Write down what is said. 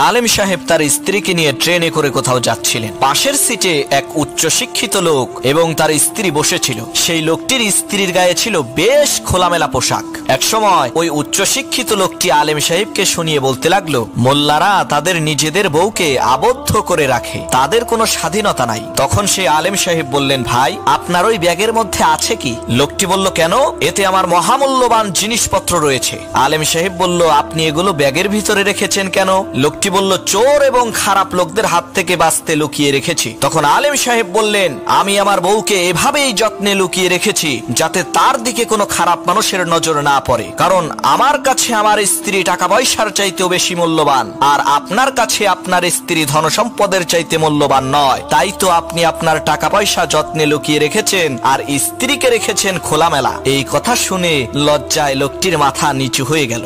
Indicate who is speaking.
Speaker 1: আলেম সাহেব তার স্ত্রীকে নিয়ে ট্রেনে করে কোথাও যাচ্ছিলেন। পাশের সিটে এক উচ্চশিক্ষিত লোক এবং তার স্ত্রী বসেছিল। সেই লোকটির স্ত্রীর গায়ে ছিল বেশ খোলামেলা পোশাক। একসময় ওই উচ্চশিক্ষিত লোকটি আলেম সাহেবকে শুনিয়ে বলতে লাগলো, মোল্লারা তাদের নিজেদের বউকে আবদ্ধ করে রাখে, তাদের কোনো স্বাধীনতা নাই। তখন সেই আলেম সাহেব বললেন, ভাই আপনার ওই ব্যাগের মধ্যে আছে কি? লোকটি বলল, কেন? এতে আমার মহামূল্যবান জিনিসপত্র রয়েছে। আলেম সাহেব বলল, আপনি এগুলো ব্যাগের ভিতরে রেখেছেন কেন? লোকটি বলল, চোর এবং খারাপ লোকদের হাত থেকে বাঁচতে লুকিয়ে রেখেছি। তখন আলেম সাহেব বললেন, আমি আমার বউকে এভাবেই যত্নে লুকিয়ে রেখেছি যাতে তার দিকে কোনো খারাপ মানুষের নজর না পড়ে, কারণ আমার কাছে আমার স্ত্রী টাকা পয়সার চাইতেও বেশি মূল্যবান, আর আপনার কাছে আপনার স্ত্রী ধন সম্পদের চাইতে মূল্যবান নয়। তাই তো আপনি আপনার টাকা পয়সা যত্নে লুকিয়ে রেখেছেন আর স্ত্রীকে রেখেছেন খোলামেলা। এই কথা শুনে লজ্জায় লোকটির মাথা নিচু হয়ে গেল।